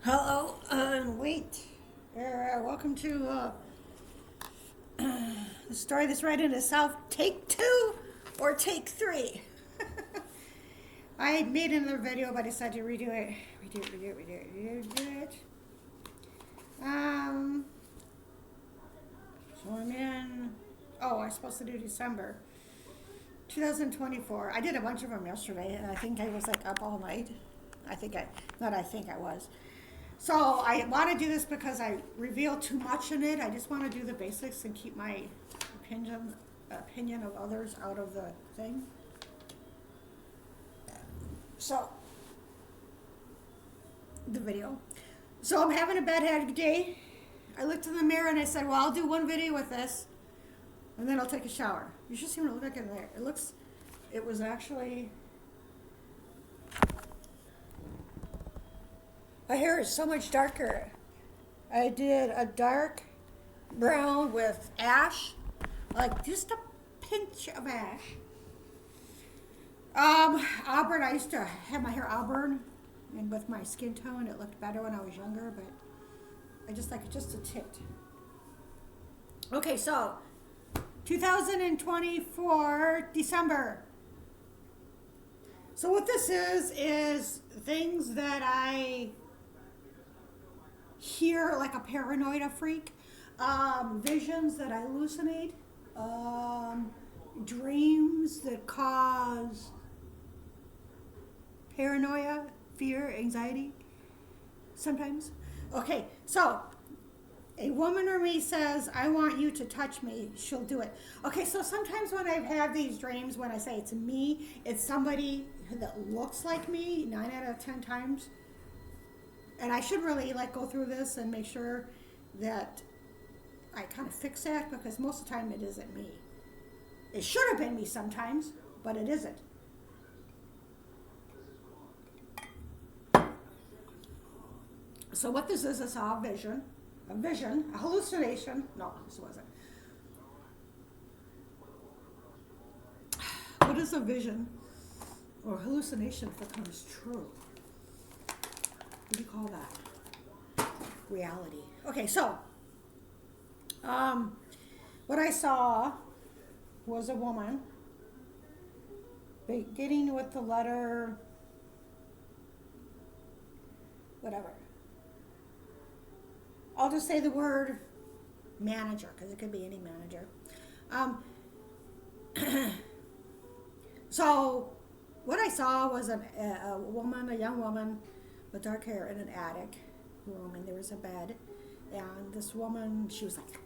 Hello, wait. Welcome to the story that's right into South. Take two or take three. I made another video, but I decided to redo it. Redo it. So I'm in. Oh, I'm supposed to do December 2024. I did a bunch of them yesterday, and I think I was like up all night. Not I think I was. So I want to do this because I reveal too much in it. I just want to do the basics and keep my opinion of others out of the thing. So the video. So I'm having a bad head day. I looked in the mirror and I said, well, I'll do one video with this and then I'll take a shower. You should see what it looks like in there. It was actually, my hair is so much darker. I did a dark brown with ash, like just a pinch of ash. Auburn, I used to have my hair auburn, and with my skin tone, it looked better when I was younger, but I just like it just a tint. Okay, so 2024, December. So what this is things that I hear like a paranoid freak, visions that I hallucinate, dreams that cause paranoia, fear, anxiety, sometimes. Okay, so a woman or me says, I want you to touch me, she'll do it. Okay, so sometimes when I have these dreams, when I say it's me, it's somebody that looks like me 9 out of 10 times. And I should really like go through this and make sure that I kind of fix that, because most of the time it isn't me. It should have been me sometimes, but it isn't. So what this is, I saw a vision, a hallucination. No, this wasn't. What is a vision or hallucination if it comes true? What do you call that? Reality. Okay, so what I saw was a woman beginning with the letter whatever. I'll just say the word manager, because it could be any manager. So what I saw was a young woman with dark hair in an attic room, and there was a bed, and this woman, she was like,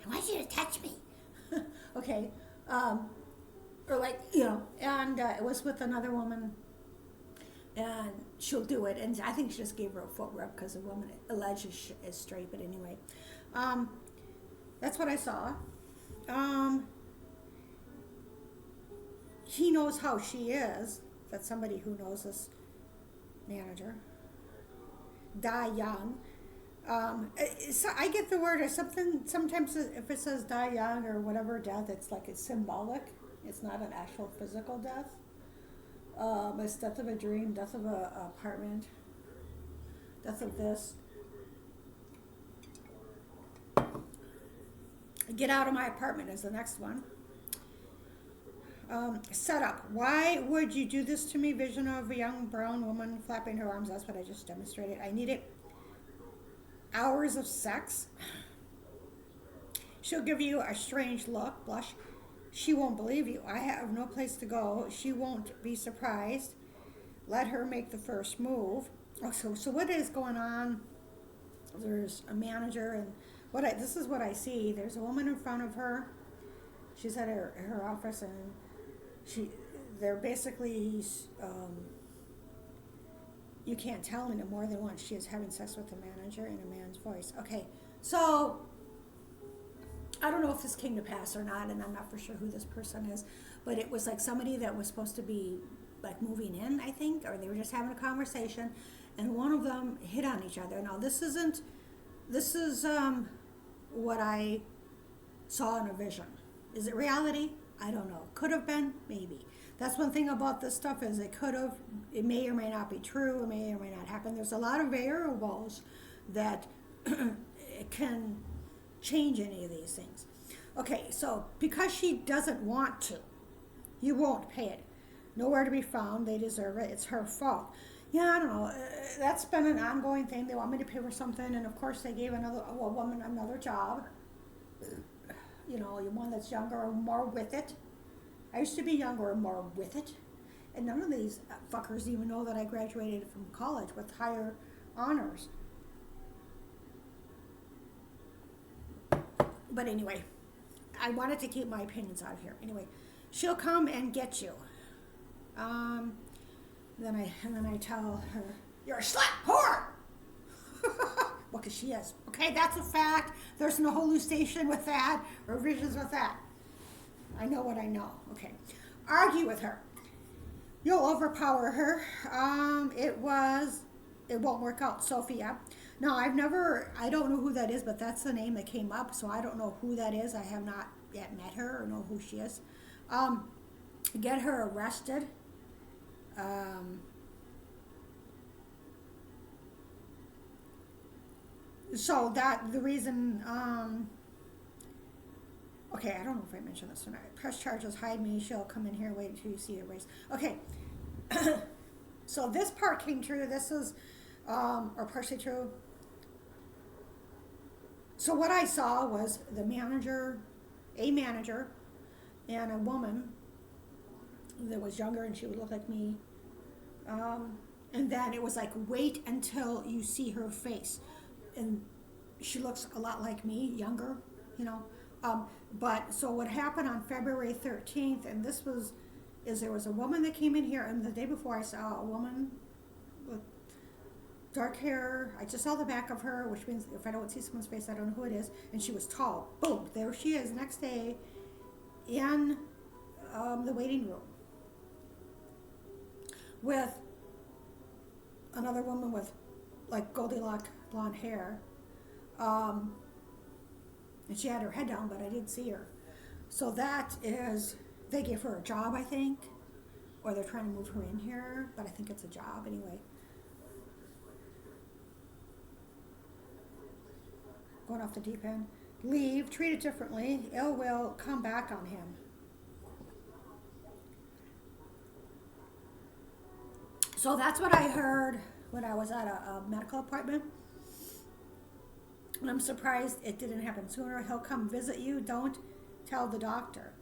I want you to touch me. Okay. Or like, and it was with another woman, and she'll do it, and I think she just gave her a foot rub because the woman alleged is straight, but anyway, that's what I saw. He knows how she is. That's somebody who knows this manager. Die young. So I get the word or something. Sometimes if it says die young or whatever death, it's like it's symbolic. It's not an actual physical death. It's death of a dream, death of an apartment, death of this. Get out of my apartment is the next one. Setup. Why would you do this to me? Vision of a young brown woman flapping her arms. That's what I just demonstrated. I need it. Hours of sex. She'll give you a strange look, blush. She won't believe you. I have no place to go. She won't be surprised. Let her make the first move. Oh, so what is going on? There's a manager, and this is what I see. There's a woman in front of her. She's at her office, and they're basically, you can't tell in more than once she is having sex with the manager in a man's voice. Okay, so I don't know if this came to pass or not, and I'm not for sure who this person is, but it was like somebody that was supposed to be like moving in, I think, or they were just having a conversation, and one of them hit on each other. Now this is what I saw in a vision. Is it reality? I don't know. Could have been, maybe. That's one thing about this stuff is it may or may not be true, it may or may not happen. There's a lot of variables that it can change any of these things. Okay, so because she doesn't want to, you won't pay it. Nowhere to be found. They deserve it. It's her fault. Yeah, I don't know. That's been an ongoing thing. They want me to pay for something, and of course they gave a woman another job. You know, one that's younger or more with it. I used to be younger and more with it, and none of these fuckers even know that I graduated from college with higher honors. But anyway, I wanted to keep my opinions out of here. Anyway, she'll come and get you. Then I tell her, "You're a slut whore." Well, 'cause she is. Okay, that's a fact. There's no hallucination with that or visions with that. I know what I know. Okay, argue with her. You'll overpower her. It won't work out. Sophia. No, I don't know who that is, but that's the name that came up, so I don't know who that is. I have not yet met her or know who she is. Get her arrested. So that the reason, okay, I don't know if I mentioned this or not. Press charges, hide me, she'll come in here, wait until you see her race. Okay, so this part came true. This is, or partially true. So what I saw was a manager, and a woman that was younger, and she would look like me. And then it was like, wait until you see her face. And she looks a lot like me, younger, you know. But so what happened on February 13th, and there was a woman that came in here, and the day before I saw a woman with dark hair. I just saw the back of her, which means if I don't see someone's face, I don't know who it is. And she was tall. Boom, there she is next day in the waiting room with another woman with like Goldilocks blonde hair. And she had her head down, but I didn't see her. So they gave her a job, I think, or they're trying to move her in here, but I think it's a job anyway. Going off the deep end. Leave, treat it differently. Ill will come back on him. So that's what I heard when I was at a medical appointment. And I'm surprised it didn't happen sooner. He'll come visit you. Don't tell the doctor.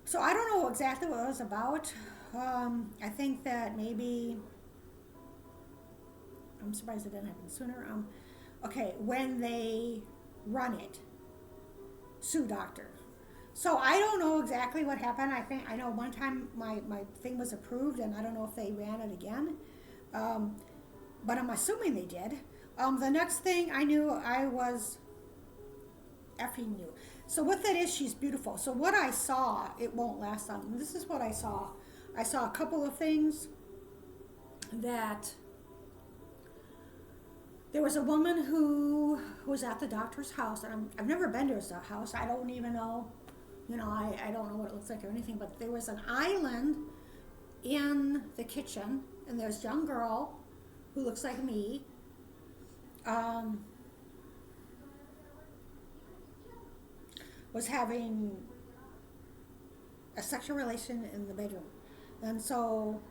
So I don't know exactly what it was about. I think that maybe, I'm surprised it didn't happen sooner. Okay, when they run it, sue doctor. So I don't know exactly what happened. I know one time my thing was approved, and I don't know if they ran it again. But I'm assuming they did. The next thing I knew, I was effing you. So what that is, she's beautiful. So what I saw, it won't last long. This is what I saw. I saw a couple of things that there was a woman who was at the doctor's house, and I've never been to his house. I don't even know, I don't know what it looks like or anything, but there was an island in the kitchen, and there's a young girl who looks like me. Was having a sexual relation in the bedroom. And so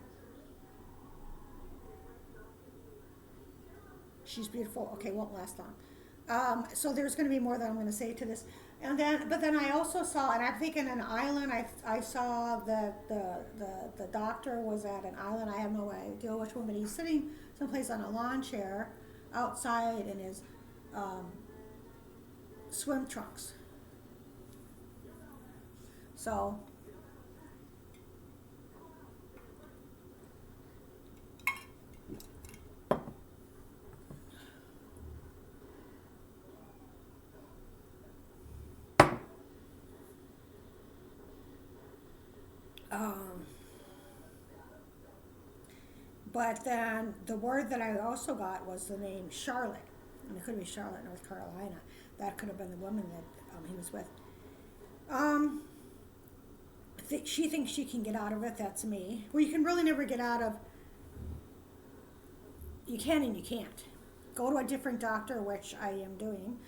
she's beautiful. Okay, won't last long. So there's going to be more that I'm going to say to this. But then I also saw, and I'm thinking an island, I saw that the doctor was at an island. I have no idea which one, but he's sitting someplace on a lawn chair outside in his swim trunks. So but then the word that I also got was the name Charlotte. And it could be Charlotte, North Carolina. That could have been the woman that he was with. she thinks she can get out of it. That's me. Well, you can really never get out of. You can and you can't. Go to a different doctor, which I am doing.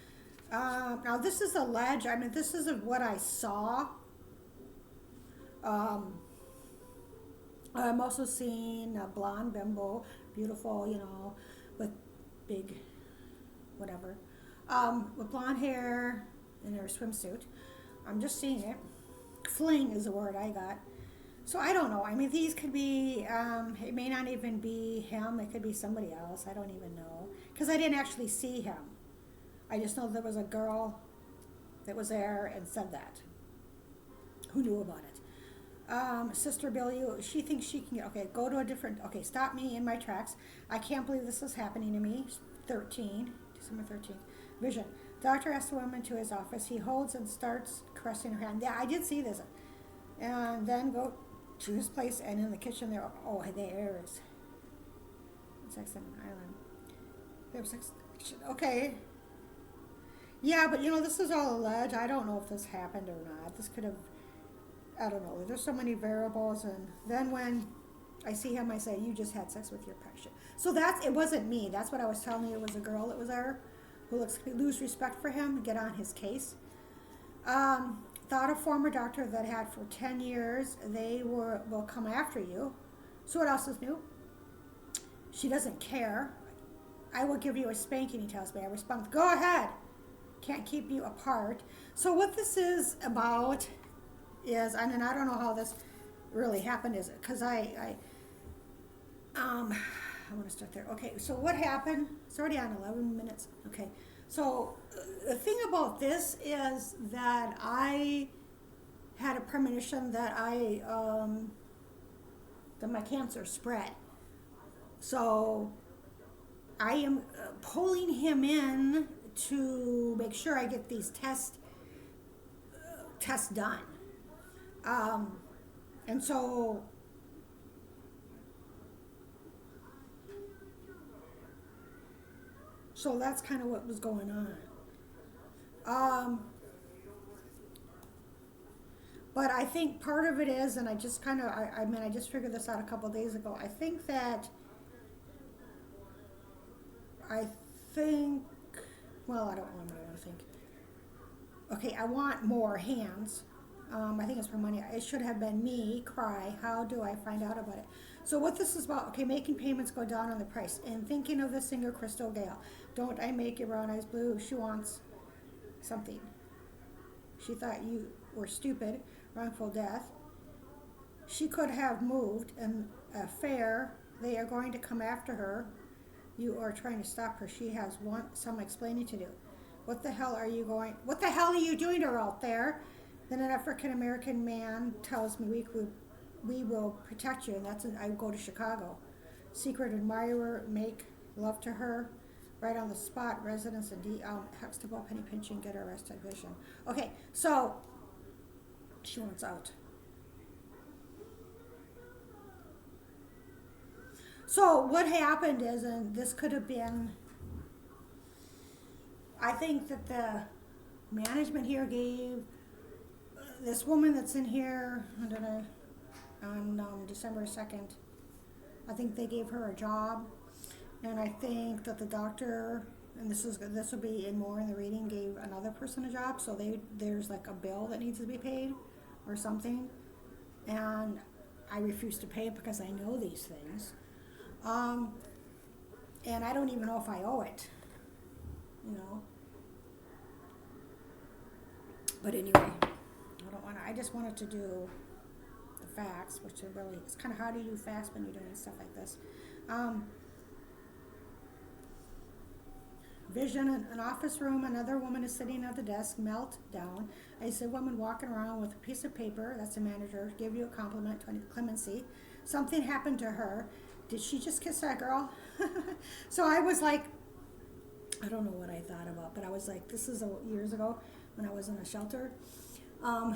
Now this is alleged. I mean, this is what I saw. I'm also seeing a blonde bimbo, beautiful, with big, whatever, with blonde hair in her swimsuit. I'm just seeing it. Fling is the word I got. So I don't know. I mean, these could be, it may not even be him. It could be somebody else. I don't even know. Because I didn't actually see him. I just know there was a girl that was there and said that. Who knew about it? Sister Billy, she thinks she can get, okay, go to a different, okay, stop me in my tracks. I can't believe this is happening to me. 13, December 13th. Vision. Doctor asks the woman to his office. He holds and starts caressing her hand. Yeah, I did see this. And then go to his place, and in the kitchen there, oh, there is sex on an island. There was sex, okay. Yeah, but this is all alleged. I don't know if this happened or not. This could have, I don't know. There's so many variables, and then when I see him, I say, you just had sex with your patient. So it wasn't me. That's what I was telling you. It was a girl that was there who lose respect for him, get on his case. Thought a former doctor that had for 10 years, they will come after you. So what else is new? She doesn't care. I will give you a spanking, he tells me. I respond, go ahead. Can't keep you apart. So what this is about is, and I don't know how this really happened, is it? Because I want to start there. Okay, so what happened? It's already on 11 minutes. Okay, so the thing about this is that I had a premonition that that my cancer spread. So I am pulling him in to make sure I get these tests done. And so that's kind of what was going on. But I think part of it is, and I just kind of, I just figured this out a couple of days ago. I think, well, I don't know what I want to think. Okay, I want more hands. I think it's for money. It should have been me, cry. How do I find out about it? So what this is about, okay, making payments go down on the price. And thinking of the singer Crystal Gale. Don't I make your brown eyes blue? She wants something. She thought you were stupid. Wrongful death. She could have moved in a fair. They are going to come after her. You are trying to stop her. She has some explaining to do. What the hell are you doing to her out there? Then an African-American man tells me we will protect you, and I go to Chicago. Secret admirer, make love to her, right on the spot, residence and Huxtable, penny pinching, get arrested, vision. Okay, so she wants out. So what happened is, and this could have been, I think that the management here gave this woman that's in here, on December 2nd, I think they gave her a job, and I think that the doctor, and this will be more in the reading, gave another person a job, so there's like a bill that needs to be paid or something, and I refuse to pay it because I know these things, and I don't even know if I owe it, but anyway. I just wanted to do the facts, which are really, it's kind of hard to do facts when you're doing stuff like this. Vision, an office room, another woman is sitting at the desk, melt down. I see a woman walking around with a piece of paper, that's the manager, give you a compliment, clemency. Something happened to her. Did she just kiss that girl? So I was like, I don't know what I thought about, but I was like, this is years ago when I was in a shelter.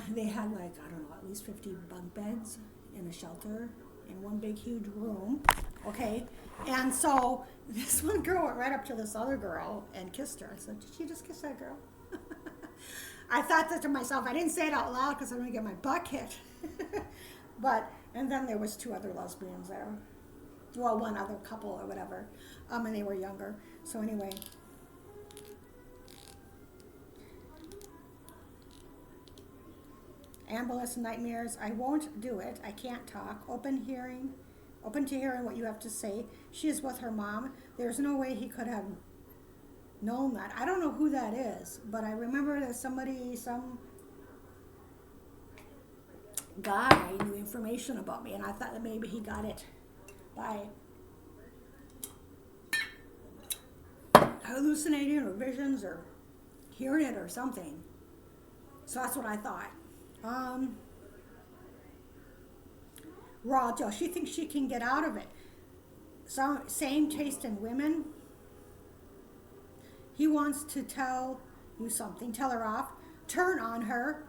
They had at least 50 bunk beds in a shelter in one big huge room, okay? And so this one girl went right up to this other girl and kissed her. I said, did she just kiss that girl? I thought that to myself. I didn't say it out loud because I'm gonna get my butt kicked. But and then there was two other lesbians there. Well, one other couple or whatever, and they were younger. So anyway. Ambulance nightmares. I won't do it. I can't talk. Open to hearing what you have to say. She is with her mom. There's no way he could have known that. I don't know who that is, but I remember that some guy knew information about me, and I thought that maybe he got it by hallucinating or visions or hearing it or something. So that's what I thought. Raw Joe, she thinks she can get out of it. Same taste in women. He wants to tell you something. Tell her off. Turn on her.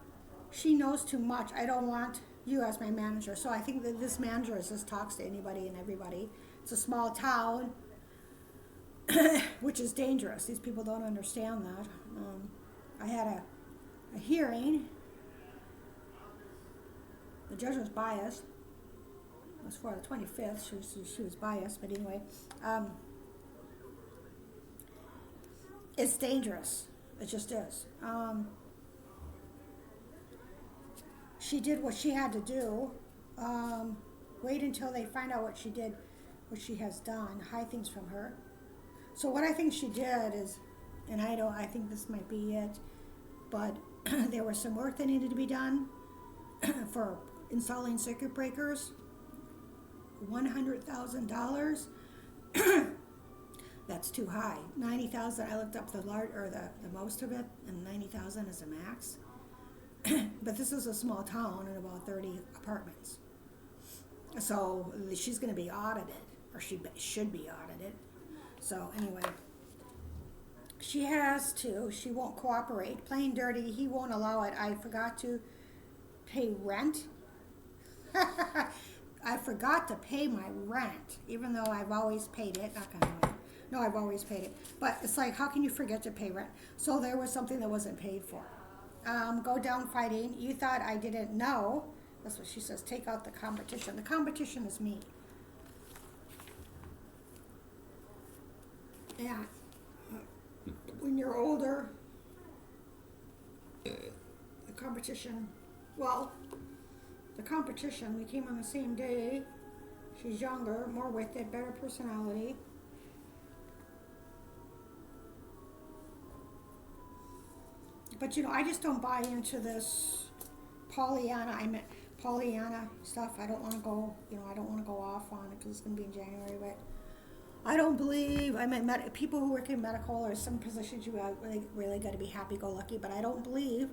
She knows too much. I don't want you as my manager. So I think that this manager just talks to anybody and everybody. It's a small town, which is dangerous. These people don't understand that. I had a hearing. The judge was biased. It was for the 25th. She was biased, but anyway. It's dangerous. It just is. She did what she had to do. Wait until they find out what she did, what she has done. Hide things from her. So what I think she did is, and I think this might be it, but there was some work that needed to be done for installing circuit breakers. $100,000. That's too high. 90,000. I looked up the most of it, and 90,000 is the max. But this is a small town and about 30 apartments. So she's going to be audited, or she should be audited. So anyway, she has to. She won't cooperate. Plain dirty. He won't allow it. I forgot to pay rent. I forgot to pay my rent, even though I've always paid it. Not gonna lie. No, I've always paid it. But it's like, how can you forget to pay rent? So there was something that wasn't paid for. Go down fighting. You thought I didn't know. That's what she says. Take out the competition. The competition is me. Yeah. When you're older, the competition, we came on the same day. She's younger, more with it, better personality. But I just don't buy into this Pollyanna stuff. I don't want to go, off on it because it's going to be in January. But I don't believe, people who work in medical or some positions, you really got to be happy-go-lucky. But I don't believe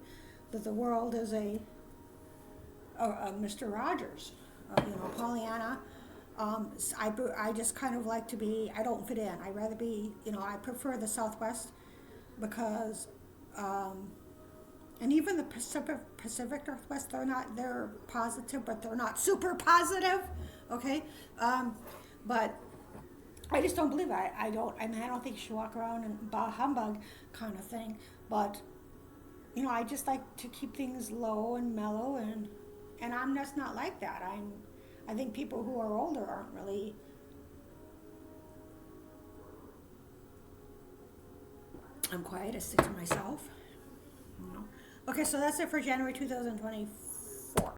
that the world is a Mr. Rogers. Pollyanna. I just kind of like to be. I don't fit in. I'd rather be. I prefer the Southwest because. And even the Pacific Northwest, they're positive, but they're not super positive, okay? But I just don't believe it. I don't think you should walk around and bah humbug kind of thing. But, I just like to keep things low and mellow, and I'm just not like that. I think people who are older aren't really. I'm quiet. I stick to myself. Okay, so that's it for January 2024.